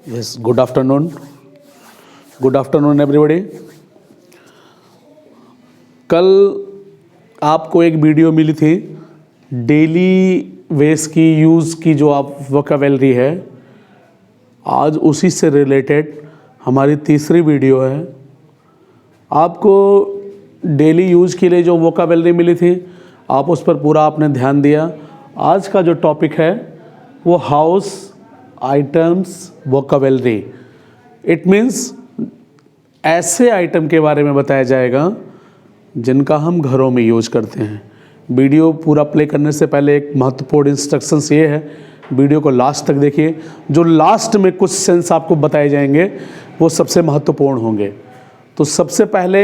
Yes, good afternoon. Good afternoon everybody. कल आपको एक वीडियो मिली थी डेली वेस की यूज़ की जो आप वोकैबुलरी है, आज उसी से रिलेटेड हमारी तीसरी वीडियो है। आपको डेली यूज़ के लिए जो वोकैबुलरी मिली थी आप उस पर पूरा आपने ध्यान दिया। आज का जो टॉपिक है वो house items vocabulary. It means ऐसे आइटम के बारे में बताया जाएगा जिनका हम घरों में यूज करते हैं। वीडियो पूरा प्ले करने से पहले एक महत्वपूर्ण इंस्ट्रक्शंस ये है, वीडियो को लास्ट तक देखिए। जो लास्ट में कुछ सेंस आपको बताए जाएंगे वो सबसे महत्वपूर्ण होंगे। तो सबसे पहले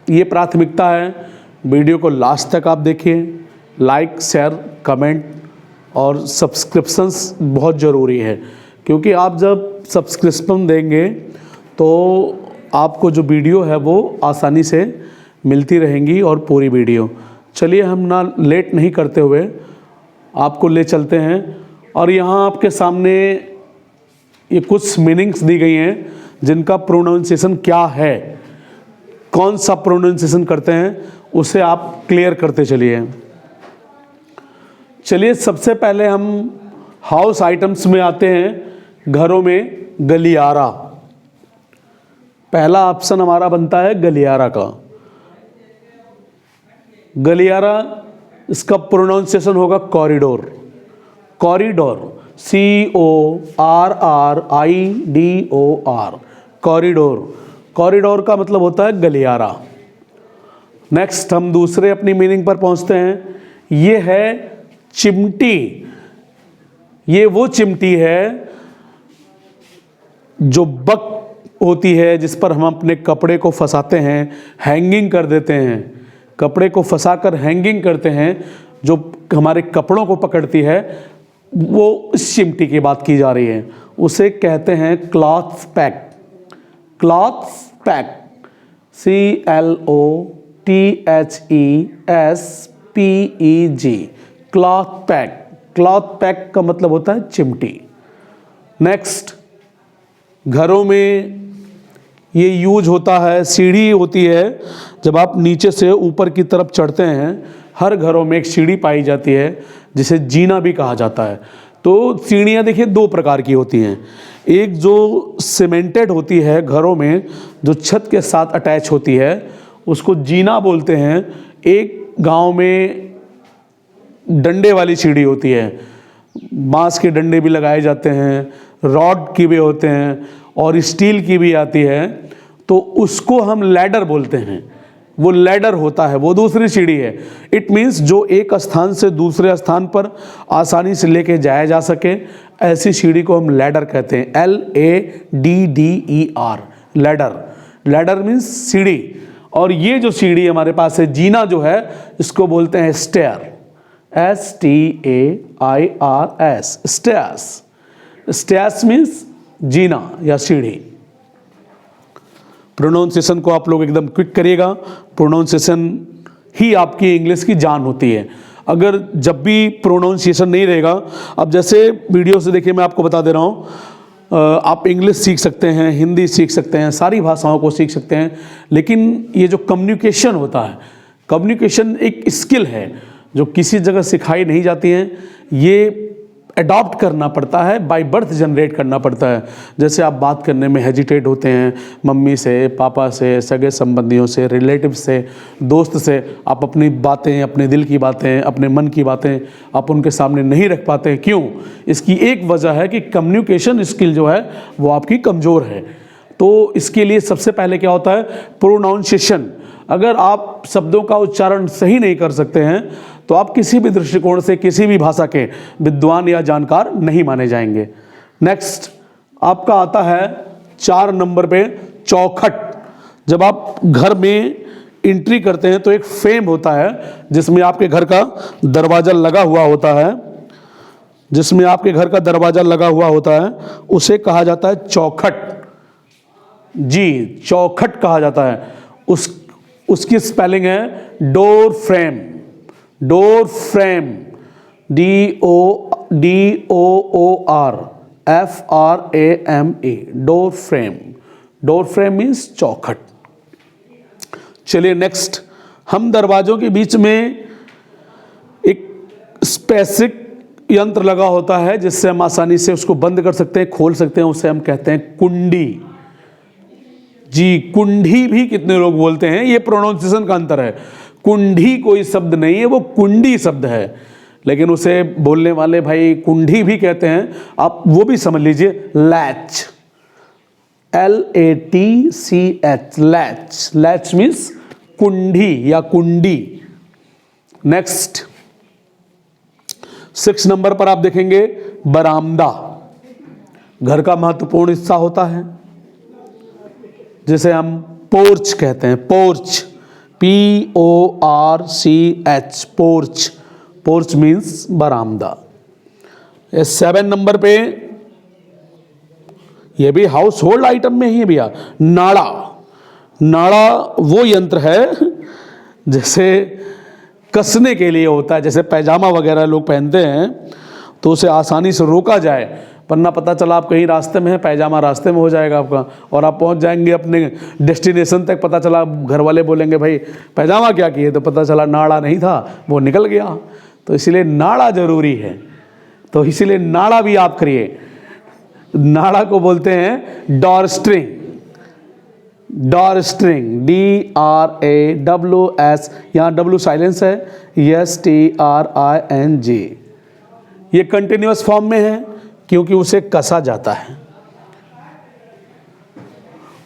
ये प्राथमिकता है, वीडियो को लास्ट तक आप देखिए। लाइक, शेयर, कमेंट और सब्सक्रिप्शंस बहुत ज़रूरी है, क्योंकि आप जब सब्सक्रिप्शन देंगे तो आपको जो वीडियो है वो आसानी से मिलती रहेंगी और पूरी वीडियो। चलिए हम ना लेट नहीं करते हुए आपको ले चलते हैं। और यहाँ आपके सामने ये कुछ मीनिंग्स दी गई हैं जिनका प्रोनाउंसिएशन क्या है, कौन सा प्रोनाउंसिएशन करते हैं उसे आप क्लियर करते चलिए। चलिए सबसे पहले हम हाउस आइटम्स में आते हैं। घरों में गलियारा, पहला ऑप्शन हमारा बनता है गलियारा का। गलियारा, इसका प्रोनाउंसिएशन होगा corridor. Corridor, CORRIDOR, corridor. Corridor का मतलब होता है गलियारा। नेक्स्ट हम दूसरे अपनी मीनिंग पर पहुंचते हैं। ये है चिमटी। ये वो चिमटी है जो बक होती है, जिस पर हम अपने कपड़े को फंसाते हैं, हैंगिंग कर देते हैं। कपड़े को फंसाकर हैंगिंग करते हैं, जो हमारे कपड़ों को पकड़ती है, वो इस चिमटी की बात की जा रही है। उसे कहते हैं cloth pack. Cloth pack, CLOTHESPEG, cloth pack. Cloth pack का मतलब होता है चिमटी। नेक्स्ट, घरों में ये यूज होता है, सीढ़ी होती है, जब आप नीचे से ऊपर की तरफ चढ़ते हैं। हर घरों में एक सीढ़ी पाई जाती है जिसे जीना भी कहा जाता है। तो सीढ़ियाँ देखिए दो प्रकार की होती हैं। एक जो सीमेंटेड होती है घरों में, जो छत के साथ अटैच होती है, उसको जीना बोलते हैं। एक गांव में डंडे वाली सीढ़ी होती है, बांस के डंडे भी लगाए जाते हैं, रॉड की भी होते हैं और स्टील की भी आती है, तो उसको हम लैडर बोलते हैं। वो लैडर होता है, वो दूसरी सीढ़ी है। इट मीन्स जो एक स्थान से दूसरे स्थान पर आसानी से लेके जाया जा सके, ऐसी सीढ़ी को हम लैडर कहते हैं। LADDER, ladder. लैडर मीन्स सीढ़ी। और ये जो सीढ़ी हमारे पास है, जीना जो है, इसको बोलते हैं stair. STAIRS, stairs. Stairs means जीना या सीढ़ी। प्रोनाउंसिएशन को आप लोग एकदम क्विक करिएगा। प्रोनाउंसिएशन ही आपकी इंग्लिश की जान होती है। अगर जब भी प्रोनाउंसिएशन नहीं रहेगा, अब जैसे वीडियो से देखिए, मैं आपको बता दे रहा हूँ, आप इंग्लिश सीख सकते हैं, हिंदी सीख सकते हैं, सारी भाषाओं को सीख सकते हैं, लेकिन ये जो कम्युनिकेशन होता है, कम्युनिकेशन एक स्किल है जो किसी जगह सिखाई नहीं जाती है। ये अडॉप्ट करना पड़ता है, बाय बर्थ जनरेट करना पड़ता है। जैसे आप बात करने में हेजिटेट होते हैं, मम्मी से, पापा से, सगे संबंधियों से, रिलेटिव से, दोस्त से, आप अपनी बातें, अपने दिल की बातें, अपने मन की बातें आप उनके सामने नहीं रख पाते हैं। क्यों? इसकी एक वजह है कि कम्युनिकेशन स्किल जो है वो आपकी कमज़ोर है। तो इसके लिए सबसे पहले क्या होता है? प्रोनाउंसिएशन। अगर आप शब्दों का उच्चारण सही नहीं कर सकते हैं तो आप किसी भी दृष्टिकोण से किसी भी भाषा के विद्वान या जानकार नहीं माने जाएंगे। नेक्स्ट आपका आता है 4 नंबर पे चौखट। जब आप घर में एंट्री करते हैं तो एक फ्रेम होता है जिसमें आपके घर का दरवाज़ा लगा हुआ होता है, जिसमें आपके घर का दरवाज़ा लगा हुआ होता है, उसे कहा जाता है चौखट। जी, चौखट कहा जाता है। उसकी स्पेलिंग है door frame. Door frame, DOOR, FRAME, door frame. Door frame means चौखट। चलिए नेक्स्ट, हम दरवाजों के बीच में एक स्पेसिफिक यंत्र लगा होता है जिससे हम आसानी से उसको बंद कर सकते हैं, खोल सकते हैं, उसे हम कहते हैं कुंडी। जी, कुंडी भी कितने लोग बोलते हैं, ये प्रोनाउंसिएशन का अंतर है। कुंडी कोई शब्द नहीं है, वो कुंडी शब्द है, लेकिन उसे बोलने वाले भाई कुंडी भी कहते हैं। आप वो भी समझ लीजिए, latch, LATCH, latch. Latch means कुंडी या कुंडी। नेक्स्ट 6 नंबर पर आप देखेंगे बरामदा। घर का महत्वपूर्ण हिस्सा होता है जिसे हम पोर्च कहते हैं। Porch, PORCH, porch. Porch means बरामदा। 7 नंबर पे, ये भी हाउस होल्ड आइटम में ही है भैया, नाड़ा। नाड़ा वो यंत्र है जैसे कसने के लिए होता है, जैसे पैजामा वगैरह लोग पहनते हैं तो उसे आसानी से रोका जाए, वरना पता चला आप कहीं रास्ते में हैं, पैजामा रास्ते में हो जाएगा आपका और आप पहुंच जाएंगे अपने डेस्टिनेशन तक, पता चला घर वाले बोलेंगे भाई पैजामा क्या किए, तो पता चला नाड़ा नहीं था, वो निकल गया। तो इसलिए नाड़ा जरूरी है, तो इसीलिए नाड़ा भी आप करिए। नाड़ा को बोलते हैं door string. Door string, DRAWS, यहाँ W साइलेंस है, STRING। ये कंटिन्यूअस फॉर्म में है क्योंकि उसे कसा जाता है।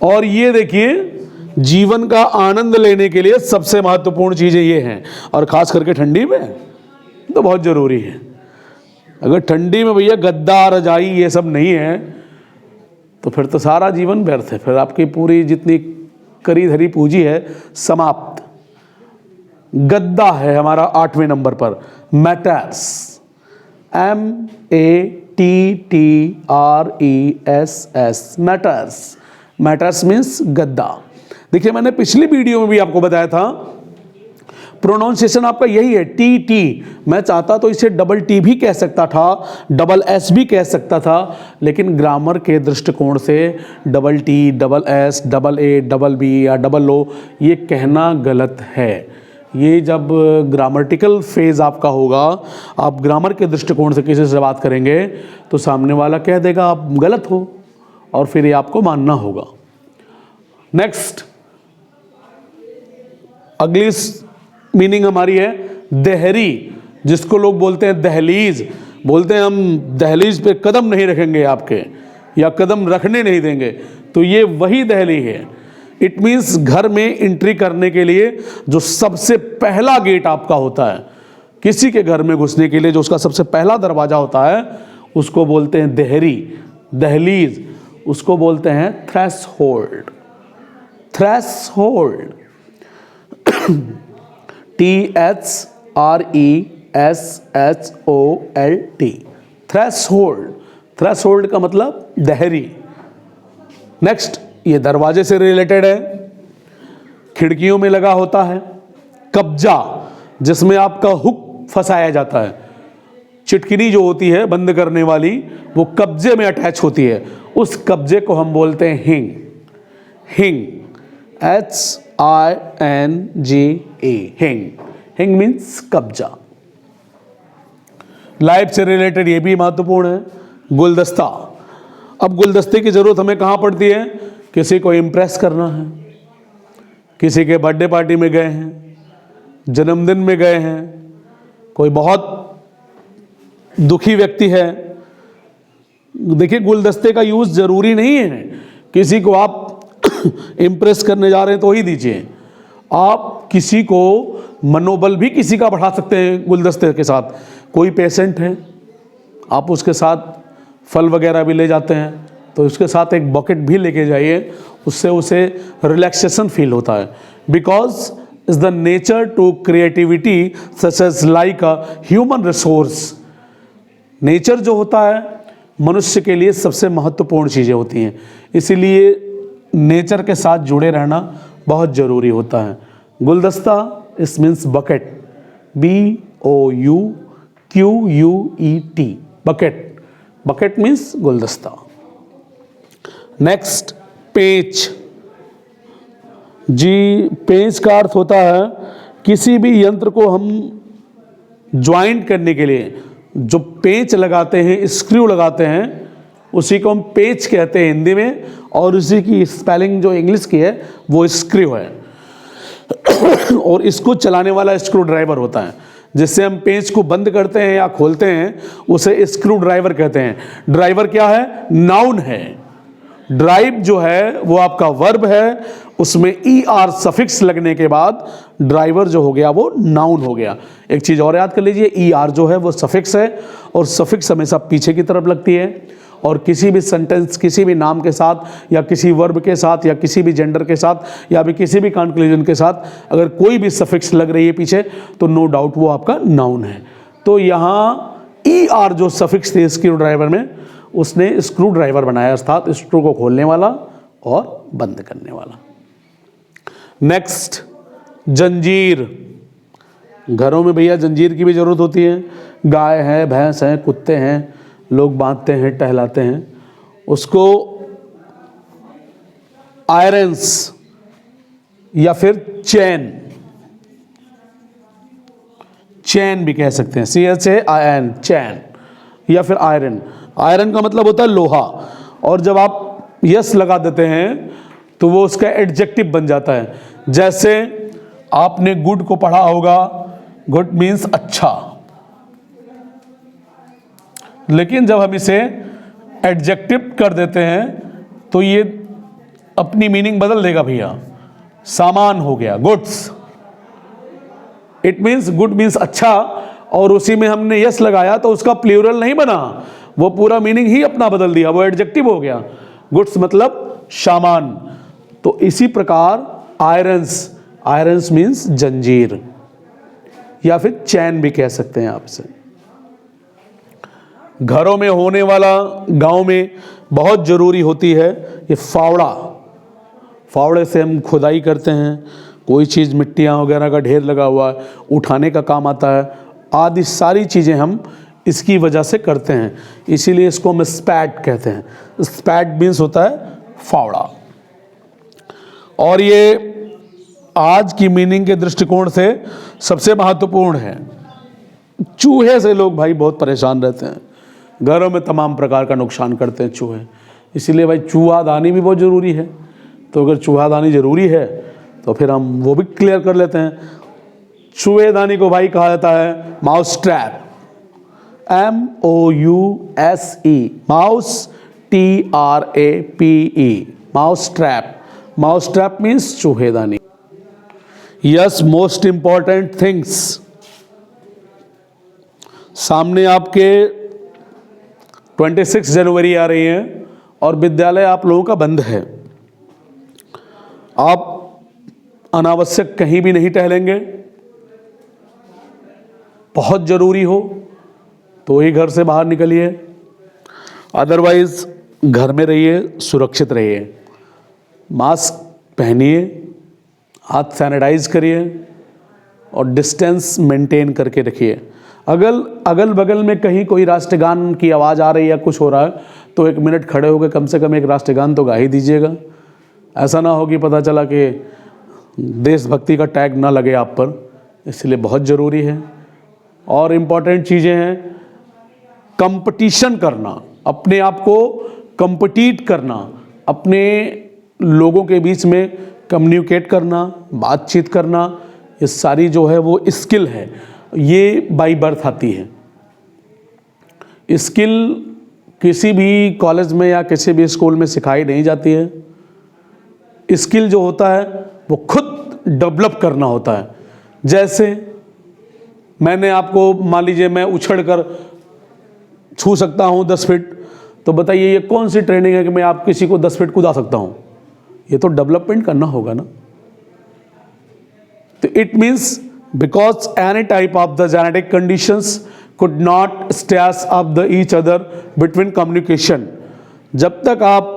और ये देखिए, जीवन का आनंद लेने के लिए सबसे महत्वपूर्ण चीजें ये हैं, और खास करके ठंडी में तो बहुत जरूरी है। अगर ठंडी में भैया गद्दा रजाई ये सब नहीं है तो फिर तो सारा जीवन व्यर्थ है, फिर आपकी पूरी जितनी करी धरी पूंजी है समाप्त। गद्दा है हमारा 8वें नंबर पर, matters, MATTRESS, matters. Matters means गद्दा। देखिए, मैंने पिछली वीडियो में भी आपको बताया था प्रोनाउंसिएशन आपका यही है, TT। मैं चाहता तो इसे DT भी कह सकता था, SS भी कह सकता था, लेकिन ग्रामर के दृष्टिकोण से TT, SS, AA, BB या OO ये कहना गलत है। ये जब ग्रामटिकल फेज आपका होगा, आप ग्रामर के दृष्टिकोण से किसी से बात करेंगे तो सामने वाला कह देगा आप गलत हो, और फिर ये आपको मानना होगा। नेक्स्ट, अगली मीनिंग हमारी है देहरी, जिसको लोग बोलते हैं दहलीज। बोलते हैं हम दहलीज पे कदम नहीं रखेंगे आपके, या कदम रखने नहीं देंगे, तो ये वही दहली है। इट मीन्स घर में एंट्री करने के लिए जो सबसे पहला गेट आपका होता है, किसी के घर में घुसने के लिए जो उसका सबसे पहला दरवाजा होता है, उसको बोलते हैं देहरी, दहलीज। उसको बोलते हैं threshold. Threshold, THRESHOLD, threshold. Threshold का मतलब दहरी। नेक्स्ट, ये दरवाजे से रिलेटेड है, खिड़कियों में लगा होता है। कब्जा, जिसमें आपका हुक फंसाया जाता है, चिटकिनी जो होती है बंद करने वाली, वो कब्जे में अटैच होती है, उस कब्जे को हम बोलते हैं हिंग। हिंग, HINGA, हिंग। हिंग मीन्स कब्जा। लाइफ से रिलेटेड ये भी महत्वपूर्ण है, गुलदस्ता। अब गुलदस्ते की जरूरत हमें कहाँ पड़ती है? किसी को इम्प्रेस करना है, किसी के बर्थडे पार्टी में गए हैं, जन्मदिन में गए हैं, कोई बहुत दुखी व्यक्ति है। देखिए, गुलदस्ते का यूज जरूरी नहीं है, किसी को आप इम्प्रेस करने जा रहे हैं तो ही दीजिए। आप किसी को मनोबल भी किसी का बढ़ा सकते हैं गुलदस्ते के साथ। कोई पेशेंट है, आप उसके साथ फल वगैरह भी ले जाते हैं, तो उसके साथ एक बकेट भी लेके जाइए, उससे उसे रिलैक्सेशन फील होता है। Because is the nature to creativity such as like a human resource. Nature जो होता है मनुष्य के लिए सबसे महत्वपूर्ण चीज़ें होती हैं, इसीलिए नेचर के साथ जुड़े रहना बहुत ज़रूरी होता है। गुलदस्ता इस means bucket, BOUQUET, bucket. Bucket means गुलदस्ता। नेक्स्ट, पेंच। जी, पेंच का अर्थ होता है किसी भी यंत्र को हम ज्वाइंट करने के लिए जो पेंच लगाते हैं, स्क्रू लगाते हैं, उसी को हम पेंच कहते हैं हिंदी में, और उसी की स्पेलिंग जो इंग्लिश की है वो स्क्रू है। और इसको चलाने वाला स्क्रू ड्राइवर होता है। जिससे हम पेंच को बंद करते हैं या खोलते हैं उसे स्क्रू ड्राइवर कहते हैं। ड्राइवर क्या है? नाउन है। ड्राइव जो है वो आपका वर्ब है, उसमें ER सफिक्स लगने के बाद ड्राइवर जो हो गया वो नाउन हो गया। एक चीज़ और याद कर लीजिए, ER जो है वो सफिक्स है, और सफिक्स हमेशा पीछे की तरफ लगती है। और किसी भी सेंटेंस, किसी भी नाम के साथ या किसी वर्ब के साथ या किसी भी जेंडर के साथ या भी किसी भी कंक्लूजन के साथ अगर कोई भी सफिक्स लग रही है पीछे, तो नो डाउट वो आपका नाउन है। तो यहाँ ER जो सफिक्स थे स्क्रू ड्राइवर में, उसने स्क्रू ड्राइवर बनाया, अर्थात स्क्रू को खोलने वाला और बंद करने वाला। नेक्स्ट, जंजीर। घरों में भैया जंजीर की भी जरूरत होती है। गाय है, भैंस है, कुत्ते हैं, लोग बांधते हैं, टहलाते हैं, उसको आयरन्स या फिर चैन भी कह सकते हैं, CHAIN, चैन या फिर आयरन। आयरन का मतलब होता है लोहा, और जब आप यस लगा देते हैं तो वो उसका एडजेक्टिव बन जाता है। जैसे आपने गुड को पढ़ा होगा, गुड मीन्स अच्छा, लेकिन जब हम इसे एडजेक्टिव कर देते हैं तो ये अपनी मीनिंग बदल देगा भैया। सामान हो गया goods, it means good means अच्छा, और उसी में हमने यस लगाया तो उसका प्लूरल नहीं बना, वो पूरा मीनिंग ही अपना बदल दिया, वो एडजेक्टिव हो गया। गुड्स मतलब सामान। तो इसी प्रकार आयरन्स मीन्स जंजीर या फिर चैन भी कह सकते हैं आप इसे। घरों में होने वाला, गांव में बहुत जरूरी होती है ये फावड़ा। फावड़े से हम खुदाई करते हैं, कोई चीज़ मिट्टियाँ वगैरह का ढेर लगा हुआ है उठाने का काम आता है, आदि सारी चीज़ें हम इसकी वजह से करते हैं, इसीलिए इसको हम स्पैट कहते हैं। स्पैट मीन्स होता है फावड़ा। और ये आज की मीनिंग के दृष्टिकोण से सबसे महत्वपूर्ण है। चूहे से लोग भाई बहुत परेशान रहते हैं, घरों में तमाम प्रकार का नुकसान करते हैं चूहे, इसीलिए भाई चूहादानी भी बहुत ज़रूरी है। तो अगर चूहादानी ज़रूरी है तो फिर हम वो भी क्लियर कर लेते हैं। चूहेदानी को भाई कहा जाता है mouse trap, MOUSE, mouse TRAPE, mouse trap. Mouse trap means चूहेदानी। Yes, most important things. सामने आपके 26 जनवरी आ रही है और विद्यालय आप लोगों का बंद है। आप अनावश्यक कहीं भी नहीं टहलेंगे, बहुत ज़रूरी हो तो ही घर से बाहर निकलिए, अदरवाइज घर में रहिए, सुरक्षित रहिए। मास्क पहनिए, हाथ सैनिटाइज करिए और डिस्टेंस मेंटेन करके रखिए। अगल बगल में कहीं कोई राष्ट्रगान की आवाज़ आ रही है या कुछ हो रहा है तो 1 मिनट खड़े होकर कम से कम एक राष्ट्रगान तो गा ही दीजिएगा। ऐसा ना हो कि पता चला कि देशभक्ति का टैग ना लगे आप पर, इसलिए बहुत ज़रूरी है। और इम्पॉर्टेंट चीज़ें हैं, कंपटीशन करना, अपने आप को कंपटीट करना, अपने लोगों के बीच में कम्युनिकेट करना, बातचीत करना, ये सारी जो है वो स्किल है, ये बाय बर्थ आती है। स्किल किसी भी कॉलेज में या किसी भी स्कूल में सिखाई नहीं जाती है। स्किल जो होता है वो खुद डेवलप करना होता है। जैसे मैंने आपको, मान लीजिए मैं उछलकर छू सकता हूँ 10 फीट, तो बताइए ये कौन सी ट्रेनिंग है कि मैं आप किसी को 10 फीट कूदा सकता हूँ? ये तो डेवलपमेंट करना होगा ना। तो it means because any type of the genetic conditions could not stash up the each other between communication। जब तक आप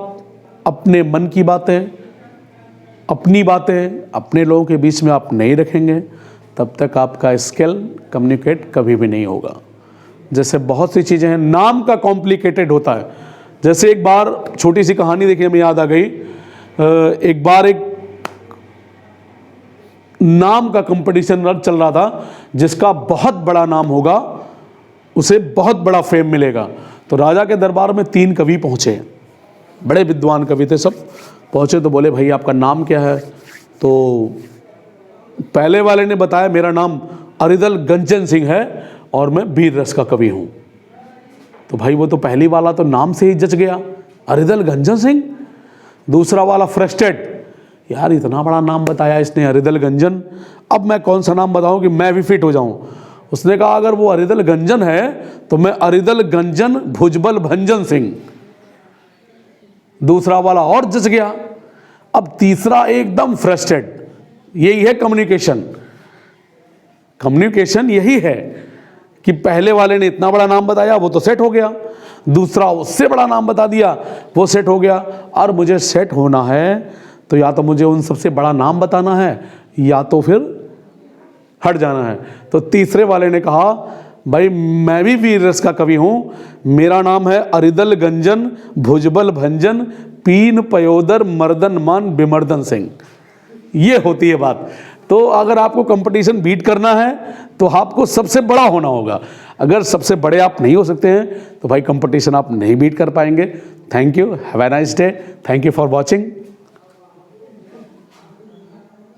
अपने मन की बातें, अपनी बातें अपने लोगों के बीच में आप नहीं रखेंगे, तब तक आपका स्किल कम्युनिकेट कभी भी नहीं होगा। जैसे बहुत सी चीज़ें हैं, नाम का कॉम्प्लिकेटेड होता है। जैसे एक बार छोटी सी कहानी देखिए हमें याद आ गई। एक बार एक नाम का कंपटीशन चल रहा था, जिसका बहुत बड़ा नाम होगा उसे बहुत बड़ा फेम मिलेगा। तो राजा के दरबार में 3 कवि पहुँचे, बड़े विद्वान कवि थे सब। पहुँचे तो बोले भाई आपका नाम क्या है? तो पहले वाले ने बताया मेरा नाम अरिदल गंजन सिंह है और मैं वीर रस का कवि हूँ। तो भाई वो तो पहली वाला तो नाम से ही जच गया, अरिदल गंजन सिंह। दूसरा वाला फ्रस्ट्रेट, यार इतना बड़ा नाम बताया इसने अरिदल गंजन, अब मैं कौन सा नाम बताऊं कि मैं भी फिट हो जाऊं। उसने कहा अगर वो अरिदल गंजन है तो मैं अरिदल गंजन भुजबल भंजन सिंह। दूसरा वाला और जच गया। अब तीसरा एकदम फ्रस्ट्रेट। यही है कम्युनिकेशन। कम्युनिकेशन यही है कि पहले वाले ने इतना बड़ा नाम बताया, वो तो सेट हो गया। दूसरा उससे बड़ा नाम बता दिया, वो सेट हो गया। और मुझे सेट होना है तो या तो मुझे उन सबसे बड़ा नाम बताना है या तो फिर हट जाना है। तो तीसरे वाले ने कहा भाई मैं भी वीर रस का कवि हूँ, मेरा नाम है अरिदल गंजन भुजबल भंजन पीन पयोदर मर्दन मान बिमर्दन सिंह। ये होती है बात। तो अगर आपको कंपटीशन बीट करना है तो आपको सबसे बड़ा होना होगा। अगर सबसे बड़े आप नहीं हो सकते हैं तो भाई कंपटीशन आप नहीं बीट कर पाएंगे। Thank you, have a nice day, thank you for watching.